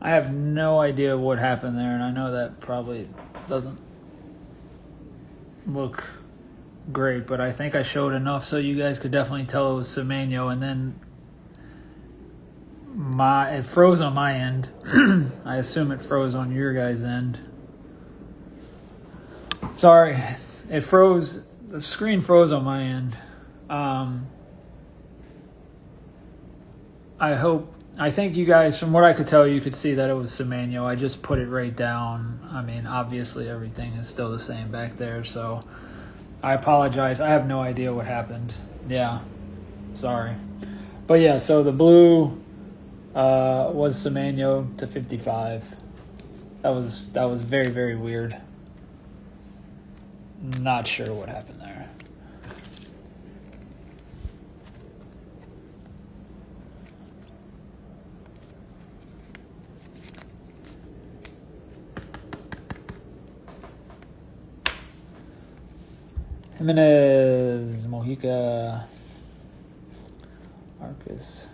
I have no idea what happened there, and I know that probably doesn't look great, but I think I showed enough so you guys could definitely tell it was Semenyo, and then it froze on my end. I assume it froze on your guys' end. Sorry, it froze. The screen froze on my end. I think you guys, from what I could tell, you could see that it was Semenyo. I just put it right down. I mean, obviously everything is still the same back there, so I apologize. I have no idea what happened. Yeah, sorry. But yeah, so the blue was Semenyo to 55. That was very, very weird. Not sure what happened there. Jimenez, Mojica, Marcus,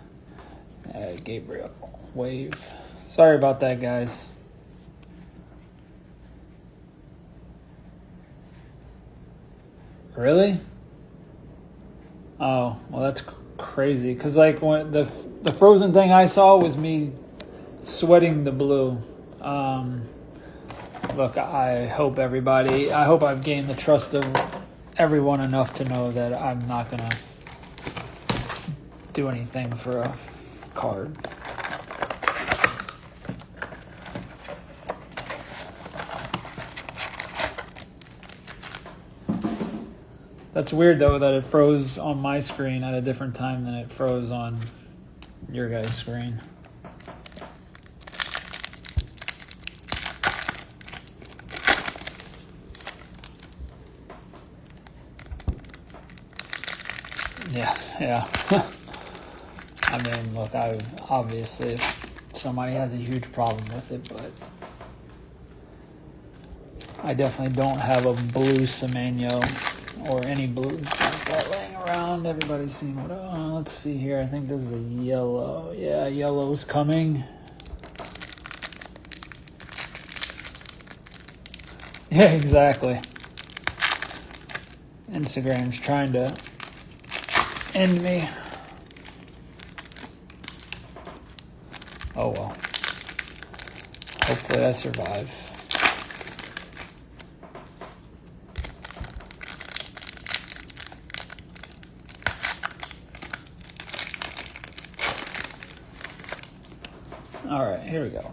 Gabriel, Wave. Sorry about that, guys. Really? Oh, well, that's crazy. Because, like, when the frozen thing I saw was me sweating the blue. Look, I hope I've gained the trust of everyone enough to know that I'm not going to do anything for a card. That's weird, though, that it froze on my screen at a different time than it froze on your guys' screen. Yeah. I mean, look, obviously somebody has a huge problem with it, but I definitely don't have a blue Semenyo or any blues like that laying around. Everybody's seen what. Let's see here. I think this is a yellow. Yeah, yellow's coming. Yeah, exactly. Instagram's trying to end me. Oh well. Hopefully I survive. All right, here we go.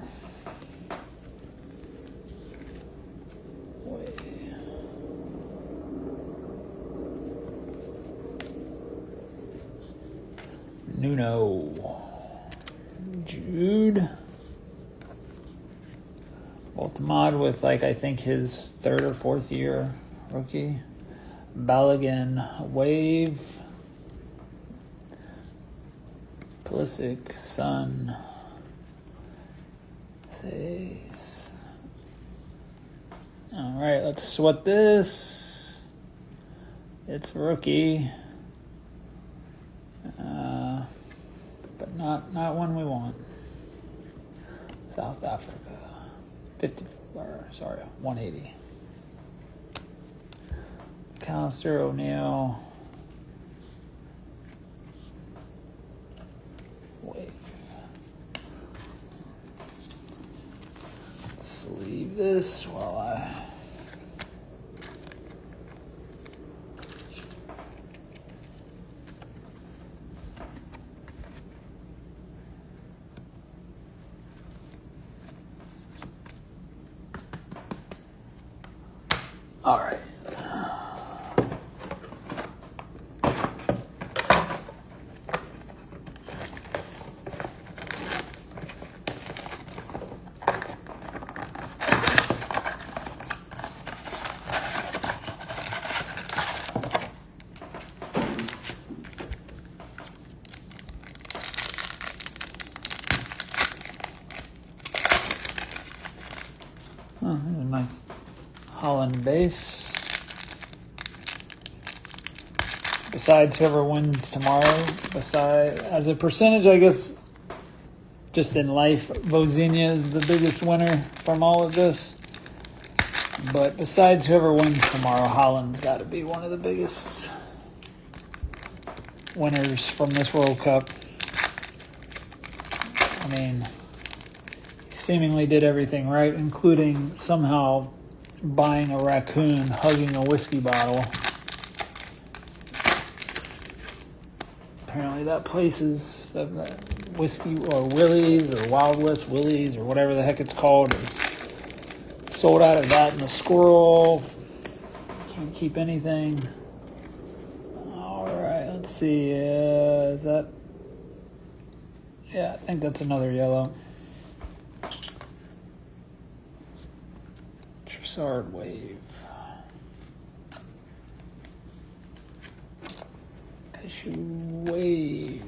Nuno. Jude. Baltimore with, like, I think his third or fourth year rookie. Balogun, Wave. Pulisic, Sun. Says. All right, let's sweat this. It's rookie. But not one we want. South Africa. 180. McAllister, O'Neal. Wait. Let's leave this while I... All right. Oh, there's a nice Holland base. Besides whoever wins tomorrow, as a percentage, I guess just in life, Vozinha is the biggest winner from all of this. But besides whoever wins tomorrow, Holland's got to be one of the biggest winners from this World Cup. I mean, he seemingly did everything right, including somehow buying a raccoon, hugging a whiskey bottle. Apparently that place is, that whiskey or Willie's or Wild West Willie's or whatever the heck it's called, is sold out of that and a squirrel. Can't keep anything. Alright, let's see. Is that... Yeah, I think that's another yellow. Tressard Wave. Cashew Wave.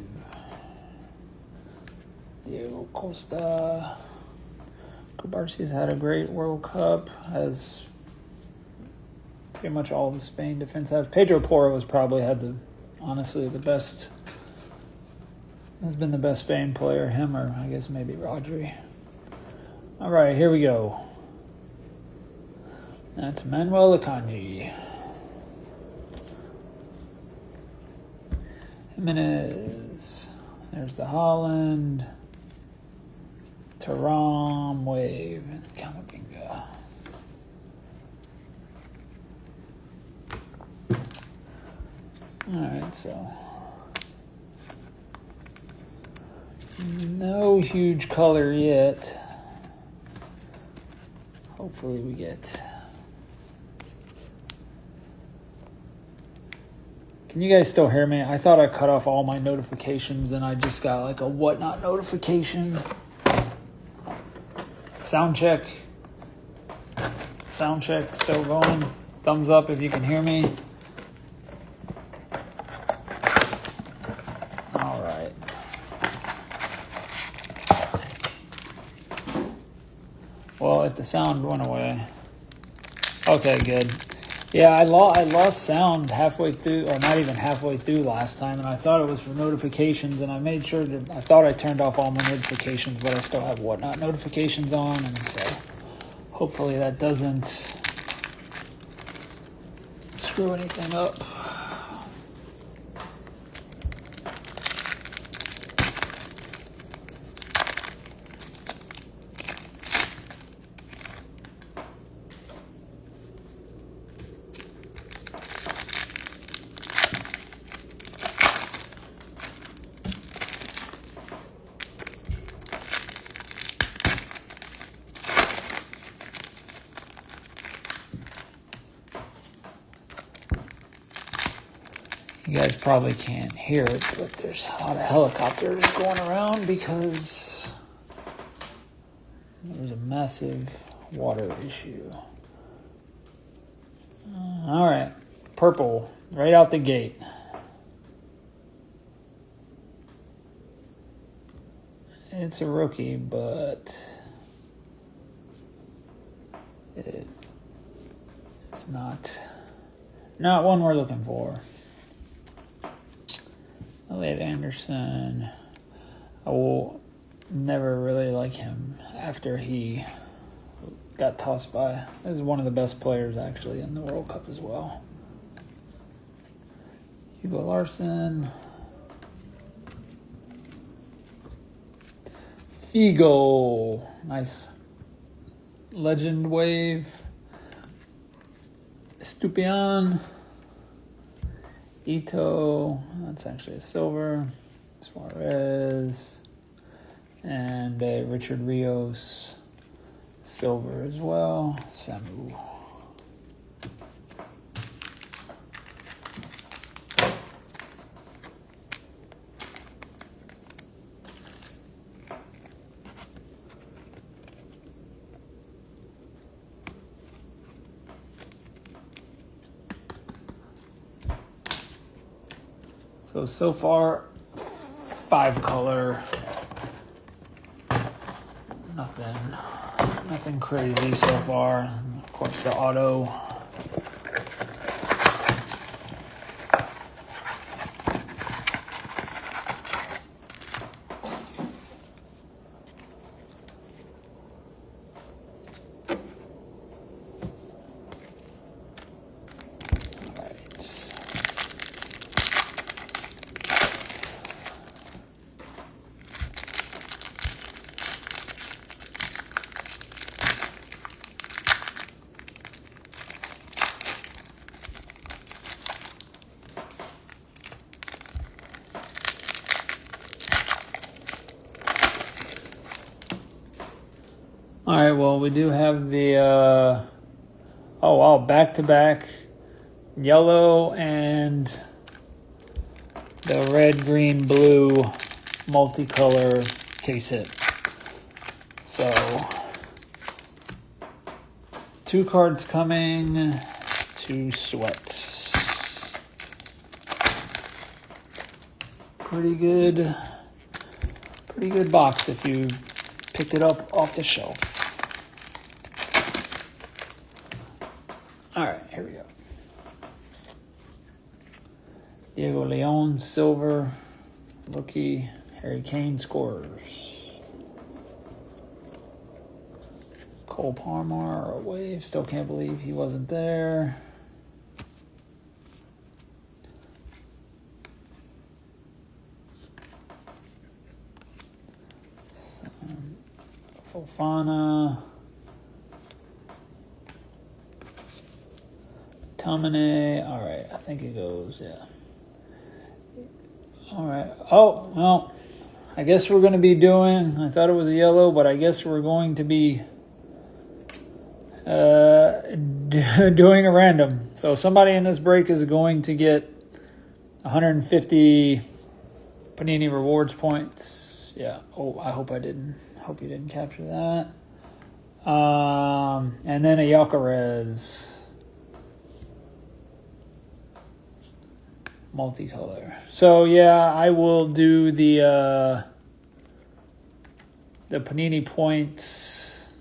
Diego Costa. Kubarsi's had a great World Cup, as pretty much all the Spain defense have. Pedro Porro has probably had honestly the best, has been the best Spain player, him or I guess maybe Rodri. All right, here we go. That's Manuel Akanji. Jimenez. There's the Holland. Taram Wave. And Camavinga. Alright, so no huge color yet. Hopefully we get... Can you guys still hear me? I thought I cut off all my notifications and I just got like a whatnot notification. Sound check. Sound check still going. Thumbs up if you can hear me. All right. Well, if the sound went away. Okay, good. Yeah, I lost sound halfway through, or not even halfway through last time, and I thought it was for notifications, and I made sure that I thought I turned off all my notifications, but I still have whatnot notifications on, and so hopefully that doesn't screw anything up. You guys probably can't hear it, but there's a lot of helicopters going around because there's a massive water issue. All right, purple, right out the gate. It's a rookie, but it's not one we're looking for. Elliot Anderson, I will never really like him after he got tossed by. This is one of the best players actually in the World Cup as well. Hugo Larson. Figo. Nice. Legend Wave. Stupian. Ito, that's actually a silver. Suarez, and a Richard Rios, silver as well. Samu. So far, 5 color, nothing crazy so far. Of course, the auto. All right, well, we do have the, oh, wow, back-to-back yellow and the red, green, blue multicolor case hit. So, 2 cards coming, 2 sweats. Pretty good box if you picked it up off the shelf. All right, here we go. Diego Leon, silver, rookie. Harry Kane scores. Cole Palmer, a wave. Still can't believe he wasn't there. Fofana. Tamane. All right, I think it goes, yeah. All right. Oh, well, I guess we're going to be doing, I thought it was a yellow, but I guess we're going to be doing a random. So somebody in this break is going to get 150 Panini rewards points. Yeah. Oh, I hope you didn't capture that. And then a Yacarez. Multicolor. So yeah, I will do the Panini points.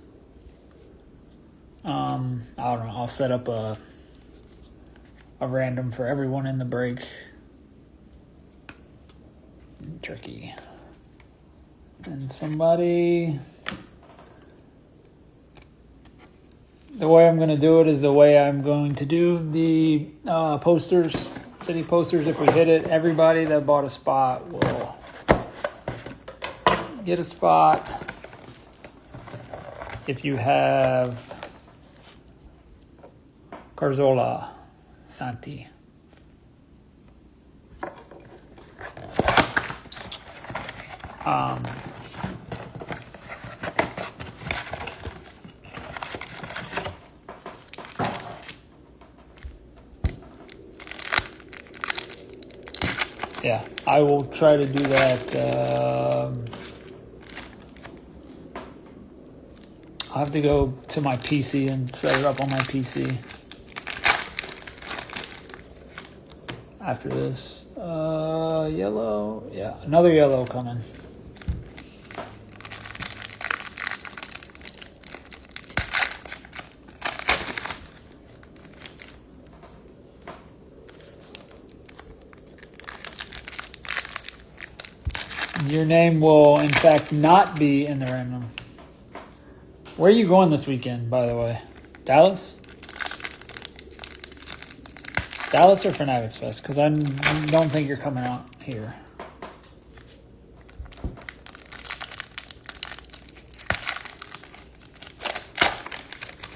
I don't know. I'll set up a random for everyone in the break. Tricky. And somebody. The way I'm going to do it is the way I'm going to do the posters. City posters, if we hit it, everybody that bought a spot will get a spot. If you have Carzola, Santi. Yeah, I will try to do that. I'll have to go to my PC and set it up on my PC after this. Yellow. Yeah, another yellow coming. Your name will, in fact, not be in the random. Where are you going this weekend, by the way? Dallas? Dallas or Fanatics Fest? Because I don't think you're coming out here.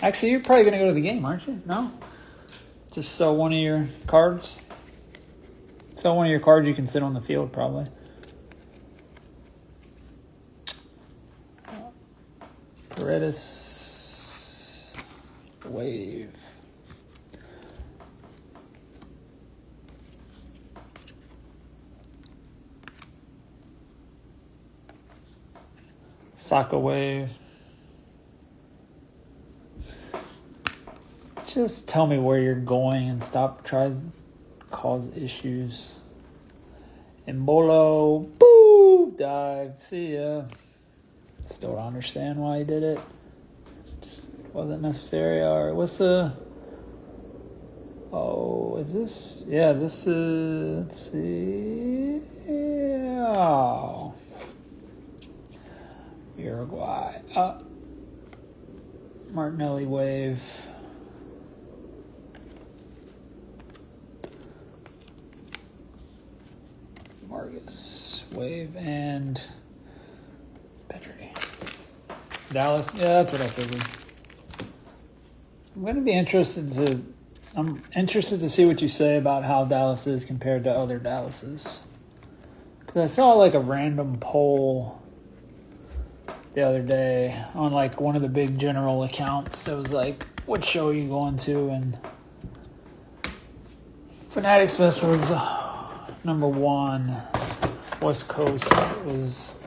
Actually, you're probably going to go to the game, aren't you? No? Just sell one of your cards? Sell one of your cards, you can sit on the field, probably. Paredes, wave. Soccer wave. Just tell me where you're going and stop trying to cause issues. Embolo, boo, dive, see ya. Still don't understand why he did it. Just wasn't necessary. All right, what's the... Oh, is this... Yeah, this is... Let's see... Oh. Uruguay. Martinelli wave. Vargas wave and... Petri. Dallas, yeah, that's what I figured. I'm interested to see what you say about how Dallas is compared to other Dallases. Because I saw like a random poll the other day on like one of the big general accounts. It was like, what show are you going to? And Fanatics Fest was number 1. West Coast was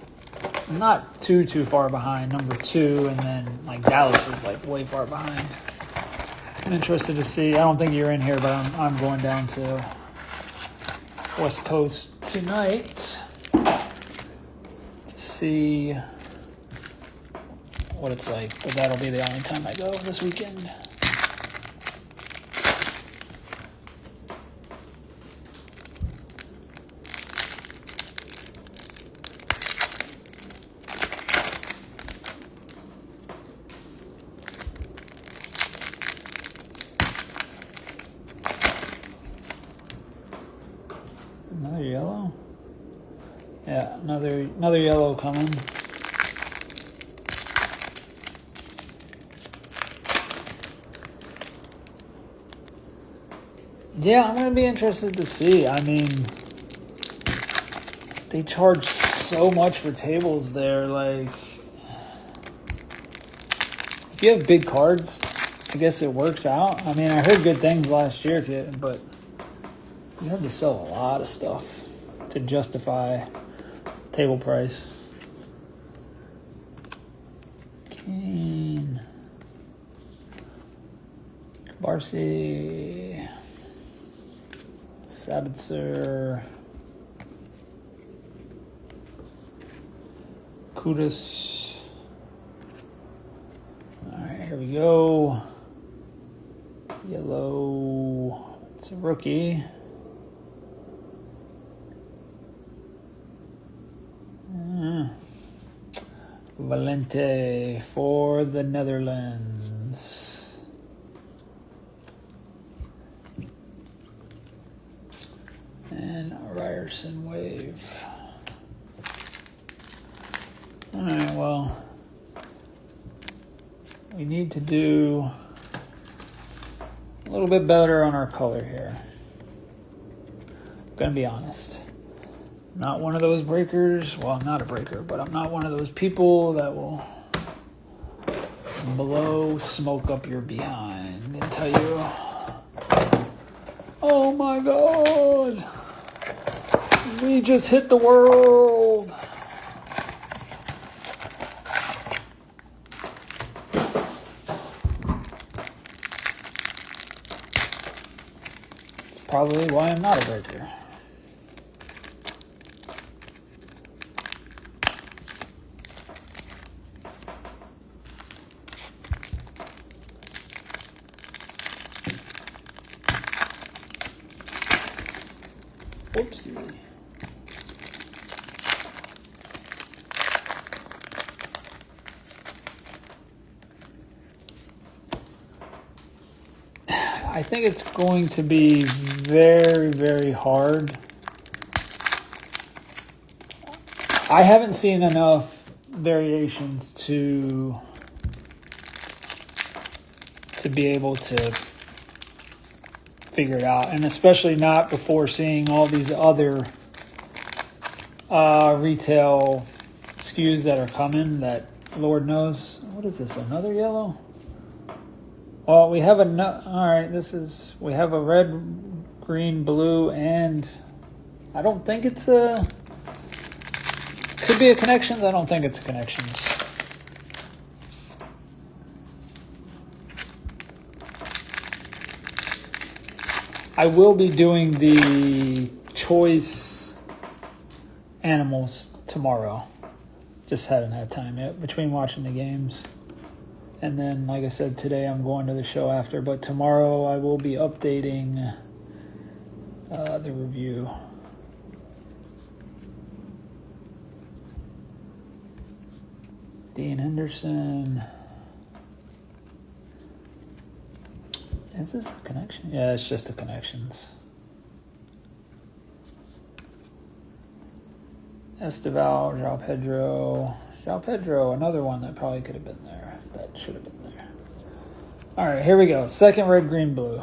not too far behind, number 2, and then like Dallas was like way far behind. I'm interested to see. I don't think you're in here, but I'm going down to West Coast tonight to see what it's like. But that'll be the only time I go this weekend. Another yellow? Yeah, another yellow coming. Yeah, I'm gonna be interested to see. I mean, they charge so much for tables there. Like, if you have big cards, I guess it works out. I mean, I heard good things last year, but you had to sell a lot of stuff to justify table price. Kane. Barcy. Sabitzer. Kudus. Alright, here we go. Yellow. It's a rookie. Valente for the Netherlands. And Ryerson wave. Alright, well, we need to do a little bit better on our color here. I'm gonna be honest. Not one of those breakers. Well, I'm not a breaker, but I'm not one of those people that will blow smoke up your behind and tell you, oh my God, we just hit the world. It's probably why I'm not a breaker. Whoopsie. I think it's going to be very, very hard. I haven't seen enough variations to be able to figure it out, and especially not before seeing all these other retail SKUs that are coming that Lord knows. What is this, another yellow? Well, we have we have a red, green, blue, and I don't think it's could be a Connections. I don't think it's a Connections. I will be doing the choice animals tomorrow. Just hadn't had time yet between watching the games. And then, like I said, today I'm going to the show after. But tomorrow I will be updating the review. Dean Henderson. Is this a Connection? Yeah, it's just a Connections. Esteval, João Pedro, another one that probably could have been there. That should have been there. All right, here we go. Second red, green, blue.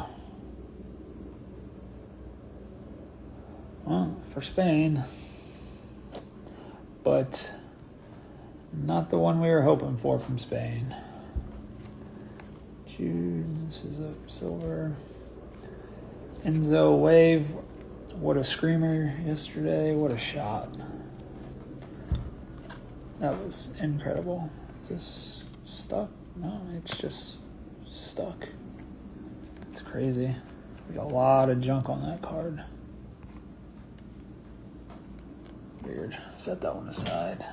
Well, for Spain. But Not the one we were hoping for from Spain. Jude, this is a silver. Enzo Wave. What a screamer yesterday. What a shot. That was incredible. Is this stuck? No, it's just stuck. It's crazy. There's a lot of junk on that card. Weird. Set that one aside.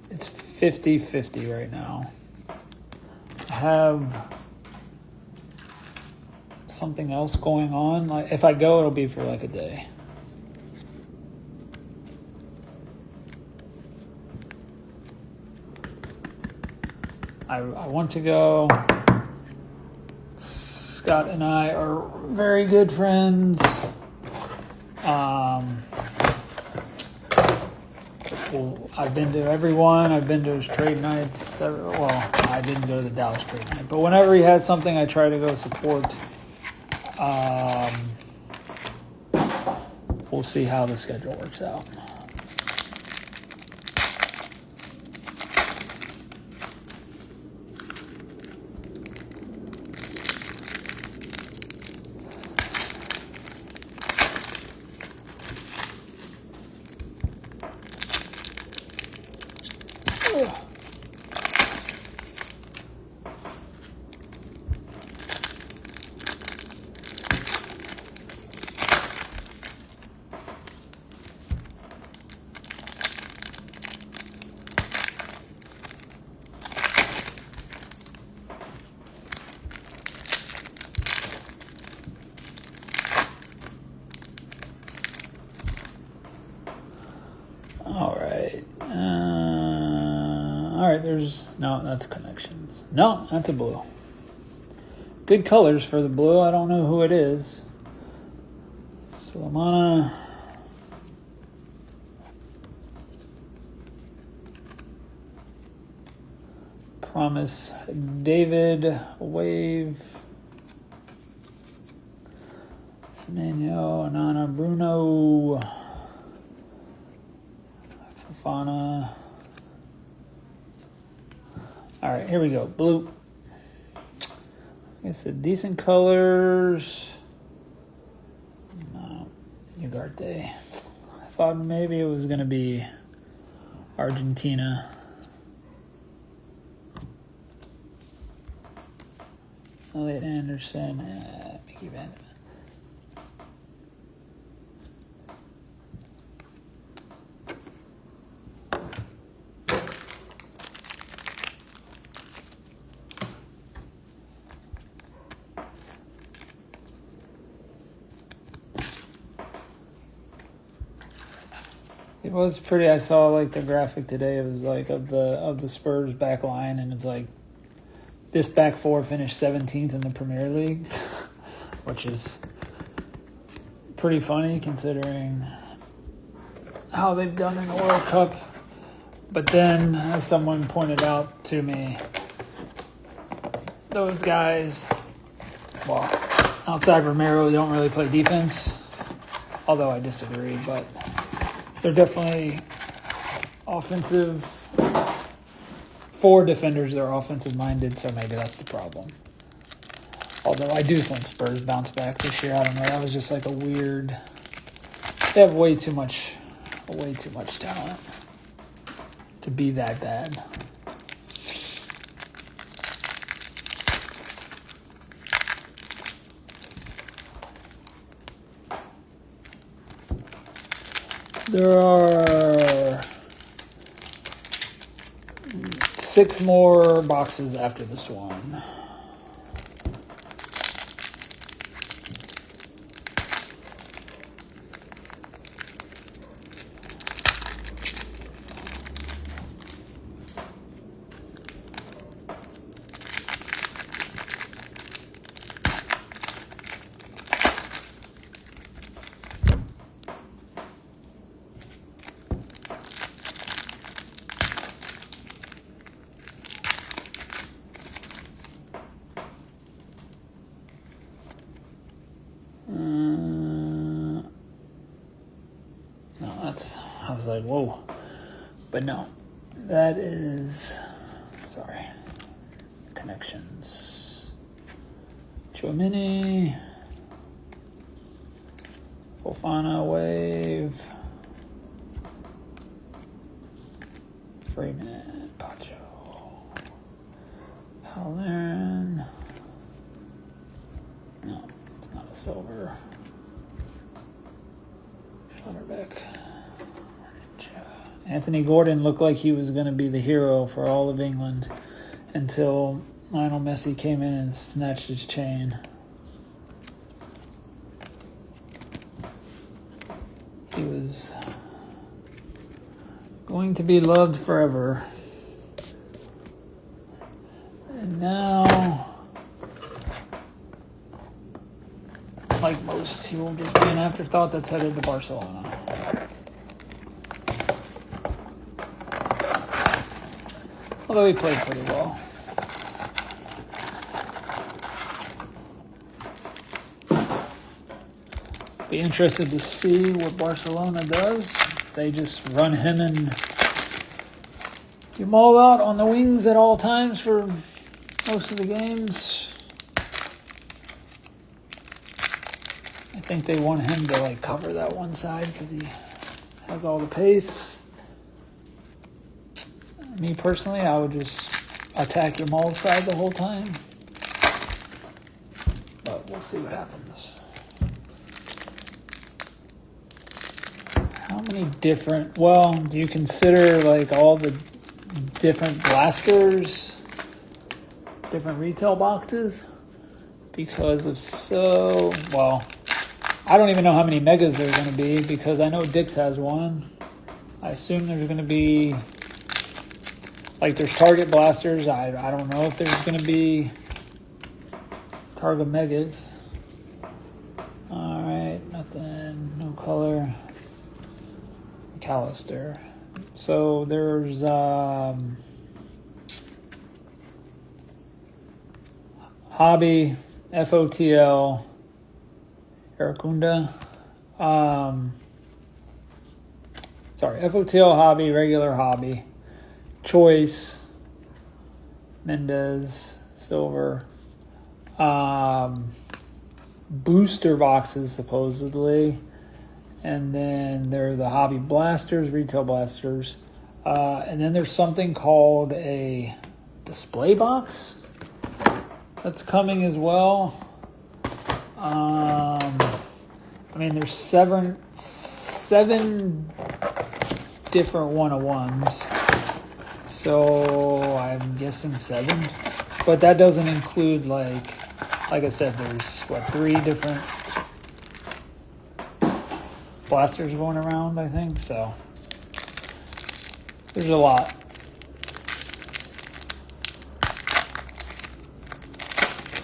It's 50-50 right now. I have something else going on. Like if I go, it'll be for like a day. I want to go. Scott and I are very good friends. Well, I've been to everyone. I've been to his trade nights. Well, I didn't go to the Dallas trade night, but whenever he has something, I try to go support. We'll see how the schedule works out. All right, no, that's connections. No, that's a blue. Good colors for the blue. I don't know who it is. Sulemana. Promise David Wave. Semenyo, Nana, Bruno. Fofana. All right, here we go. Blue. I said decent colors. No, Ugarte. I thought maybe it was going to be Argentina. Elliot Anderson. Mickey Van. It was pretty. I saw like the graphic today. It was like of the Spurs back line, and it's like this back four finished 17th in the Premier League, which is pretty funny considering how they've done in the World Cup. But then, as someone pointed out to me, those guys, well, outside Romero, they don't really play defense. Although I disagree, but they're definitely offensive. For defenders, they're offensive minded, so maybe that's the problem. Although I do think Spurs bounce back this year. I don't know. That was just like a weird. They have way too much talent to be that bad. There are 6 more boxes after this one. nuts. I was like, whoa. But no, that is, sorry, connections. Chouamini, Fofana, Wave, Freeman, Pacho, Halloran. No, it's not a silver. Schotterbeck. Anthony Gordon looked like he was going to be the hero for all of England until Lionel Messi came in and snatched his chain. He was going to be loved forever. And now, like most, he will just be an afterthought that's headed to Barcelona. Although he played pretty well. Be interested to see what Barcelona does. If they just run him and Jamal out on the wings at all times for most of the games. I think they want him to like cover that one side because he has all the pace. Me personally, I would just attack Jamal's side the whole time. But we'll see what happens. How many different, well, do you consider like all the different blasters, different retail boxes? Because well, I don't even know how many megas there's going to be because I know Dix has one. I assume there's going to be, like there's Target blasters. I don't know if there's going to be Target megas. All right, nothing, no color. McAllister. So there's Hobby, FOTL, Iracunda. FOTL Hobby, regular Hobby. Choice, Mendez, Silver, booster boxes supposedly, and then there are the Hobby blasters, retail blasters, and then there's something called a display box that's coming as well. There's seven different 101s. So I'm guessing 7, but that doesn't include like I said, there's 3 different blasters going around, I think. So there's a lot.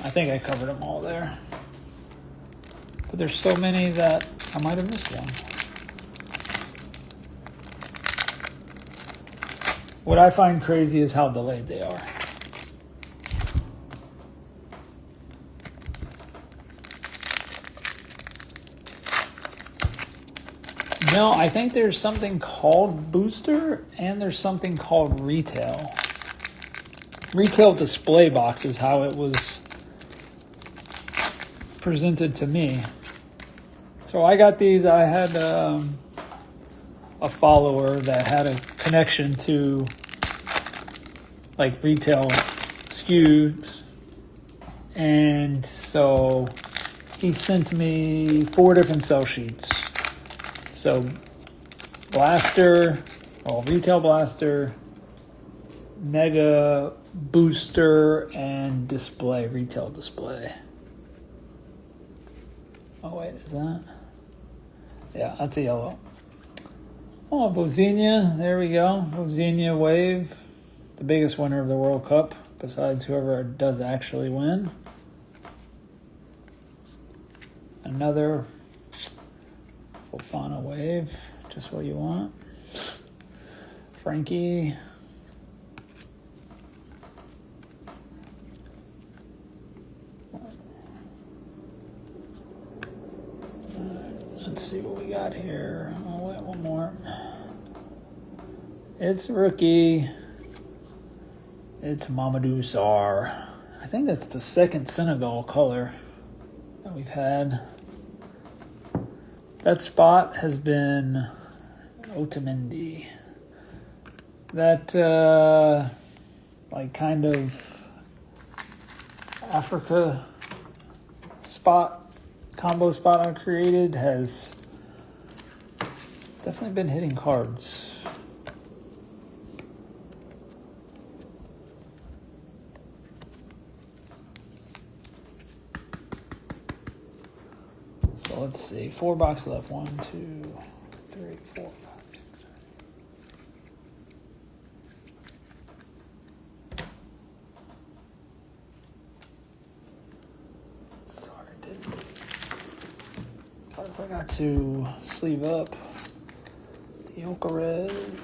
I think I covered them all there, but there's so many that I might have missed one. What I find crazy is how delayed they are. No, I think there's something called booster and there's something called retail. Retail display box is how it was presented to me. So I got these. I had a follower that had a connection to like retail SKUs, and so he sent me 4 different sell sheets. So blaster, retail blaster, mega booster, and display, retail display. Oh wait, is that? Yeah, that's a yellow. Oh, Bozinia, there we go. Bozinia Wave, the biggest winner of the World Cup, besides whoever does actually win. Another Fofana Wave, just what you want. Frankie. Let's see what we got here. Oh, wait, one more. It's rookie. It's Mamadou Sarr. I think that's the second Senegal color that we've had. That spot has been Otamendi. That like kind of Africa spot, combo spot I created has definitely been hitting cards. So let's see, 4 boxes left. 1, 2, 3, 4, 5, 6, 7. I forgot to sleeve up the Jokeres.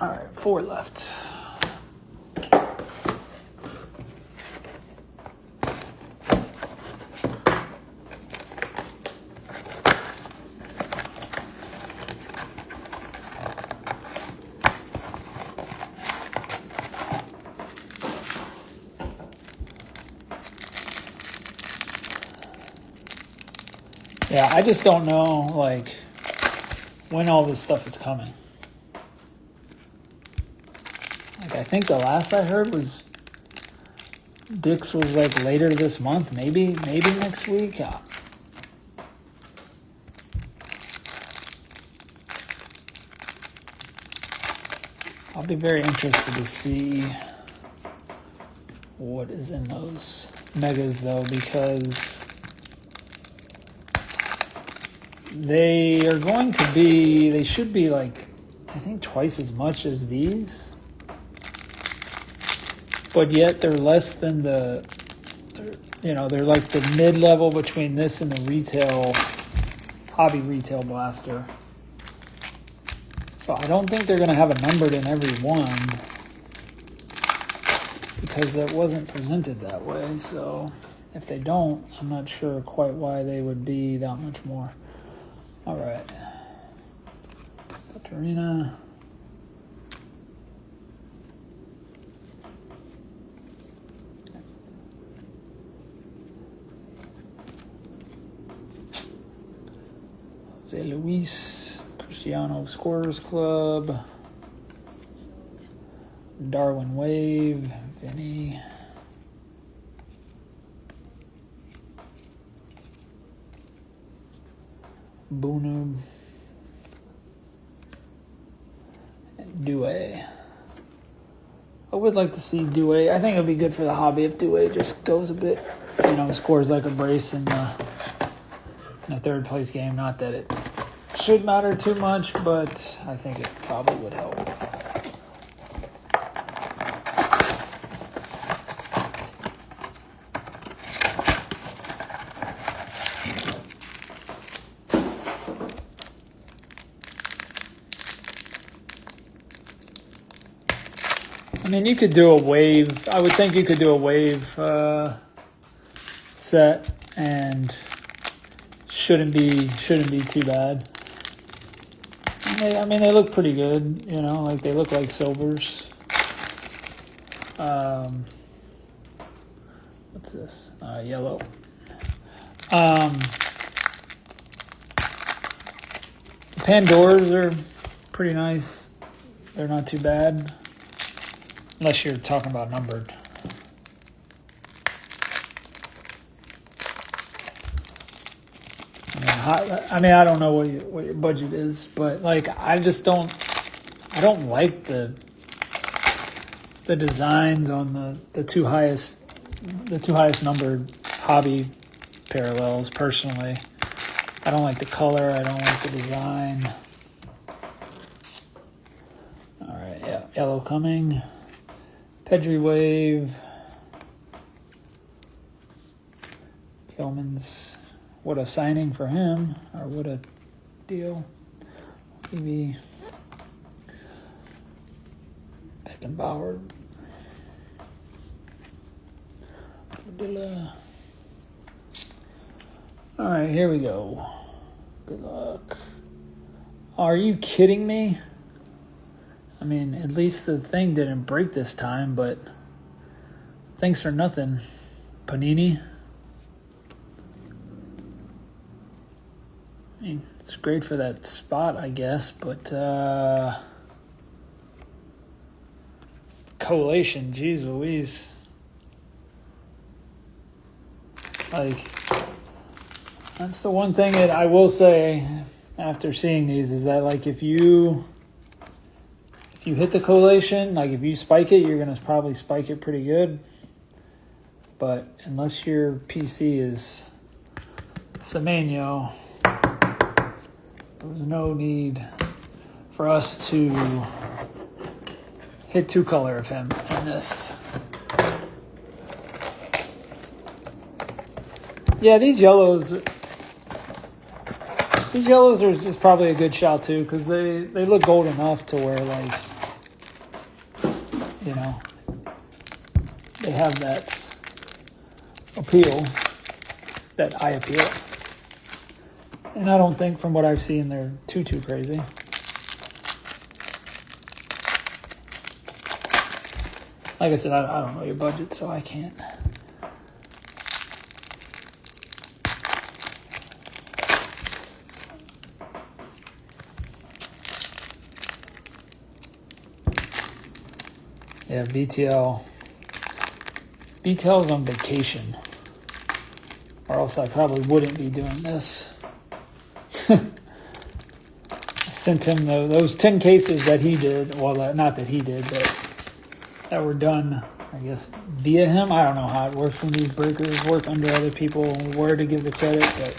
All right, 4 left. Yeah, I just don't know, like, when all this stuff is coming. Like, I think the last I heard was Dick's was, like, later this month, maybe next week. Yeah. I'll be very interested to see what is in those megas, though, because they should be like, I think twice as much as these, but yet they're less than they're like the mid-level between this and the retail, hobby retail blaster. So I don't think they're going to have a numbered in every one because it wasn't presented that way. So if they don't, I'm not sure quite why they would be that much more. All right. Katarina. Jose Luis, Cristiano Scorers Club, Darwin Wave, Vinny. Boonu, and Due. I would like to see Due. I think it would be good for the hobby if Due just goes a bit, scores like a brace in the third place game. Not that it should matter too much, but I think it probably would help. I mean, you could do a wave. I would think you could do a wave set, and shouldn't be too bad. And they look pretty good. Like they look like silvers. What's this? Yellow. Pandoras are pretty nice. They're not too bad. Unless you're talking about numbered. I don't know what your budget is, but like I don't like the designs on the two highest numbered hobby parallels. Personally, I don't like the color. I don't like the design. All right, yeah, yellow coming. Pedri Wave. Tillman's, what a signing for him, or what a deal. Maybe Beckenbauer. Padilla. All right, here we go. Good luck. Are you kidding me? I mean, at least the thing didn't break this time, but thanks for nothing, Panini. I mean, it's great for that spot, I guess, but collation, geez Louise. Like, that's the one thing that I will say after seeing these is that, like, if you hit the collation, like if you spike it, you're going to probably spike it pretty good. But unless your PC is Semenyo, there was no need for us to hit two color of him in this. Yeah, these yellows are just probably a good shot too, because they look gold enough to where, like, you know, they have that appeal, that eye appeal. And I don't think, from what I've seen, they're too crazy. Like I said, I don't know your budget, so I can't. Yeah, BTL's on vacation, or else I probably wouldn't be doing this. I sent him those 10 cases that he did. Well, not that he did, but that were done, I guess, via him. I don't know how it works when these breakers work under other people, where to give the credit, but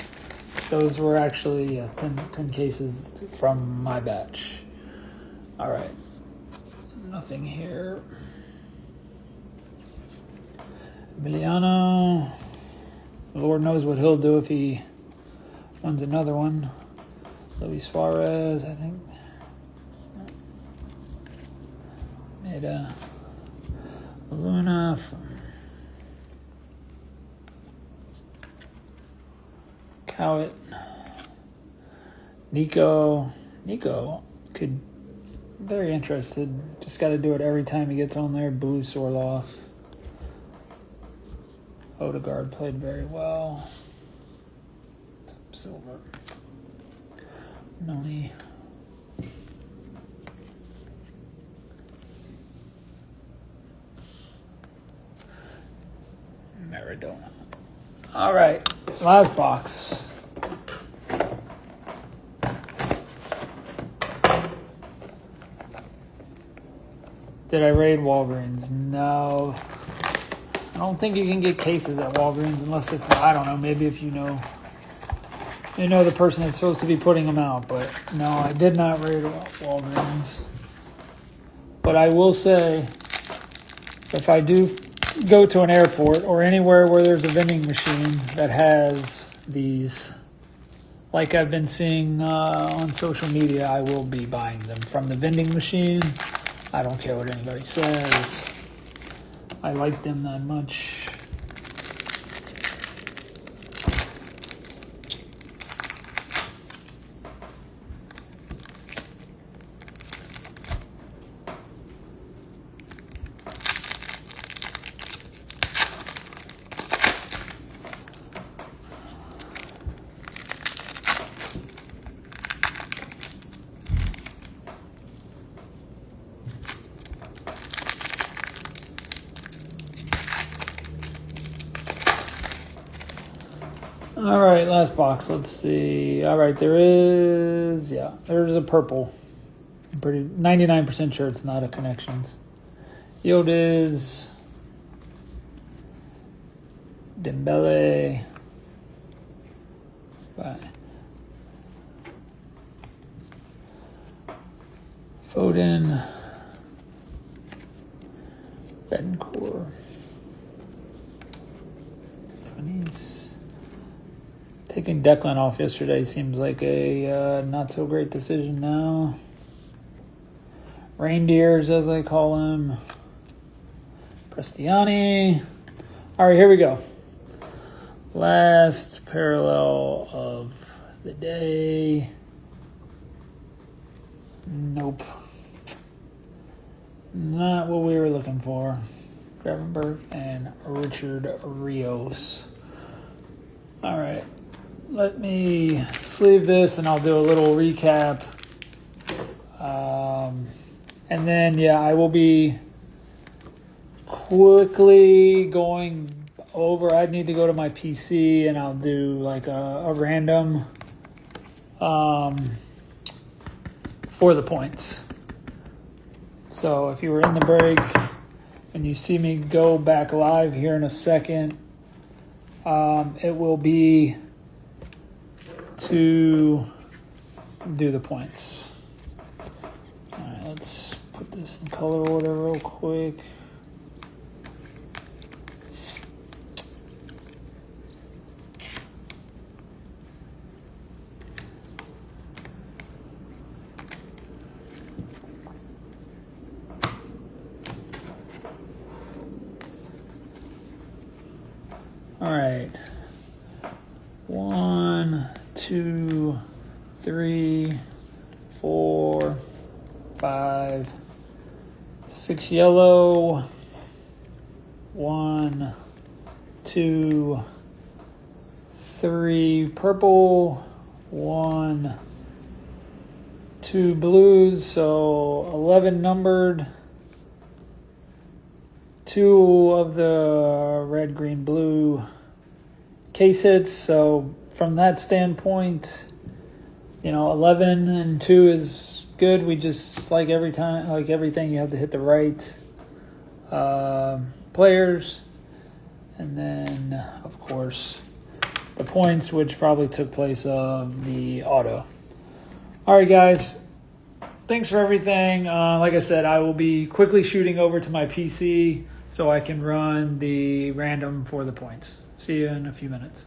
those were actually 10 cases from my batch. All right. Nothing here. Emiliano. Lord knows what he'll do if he wins another one. Luis Suarez, I think. Made Luna from Cowett. Nico could. Very interested. Just got to do it every time he gets on there. Boost Orloff. Odegaard played very well. Silver. Noni. Maradona. All right. Last box. Did I raid Walgreens? No. I don't think you can get cases at Walgreens unless if, I don't know, maybe if you know the person that's supposed to be putting them out. But no, I did not raid Walgreens. But I will say, if I do go to an airport or anywhere where there's a vending machine that has these, like I've been seeing on social media, I will be buying them from the vending machine. I don't care what anybody says. I like them that much. All right, last box. Let's see. All right, there's a purple. I'm pretty 99% sure it's not a Connections. Yield is Dembele. Bye. Foden. Betancourt. 20s. Taking Declan off yesterday seems like a not so great decision now. Reindeers, as I call him. Prestiani. All right, here we go. Last parallel of the day. Nope. Not what we were looking for. Gravenberg and Richard Rios. All right. Let me sleeve this and I'll do a little recap. And then, yeah, I will be quickly going over. I need to go to my PC and I'll do like a random for the points. So if you were in the break and you see me go back live here in a second, it will be to do the points. All right, let's put this in color order real quick. All right. 1, 2, 3, 4, 5, 6 yellow. 1, 2, 3 purple. 1, 2 blues. So 11 numbered. 2 of the red, green, blue case hits. So from that standpoint, 11 and 2 is good. We just, like every time, like everything, you have to hit the right players. And then, of course, the points, which probably took place of the auto. All right, guys. Thanks for everything. Like I said, I will be quickly shooting over to my PC so I can run the random for the points. See you in a few minutes.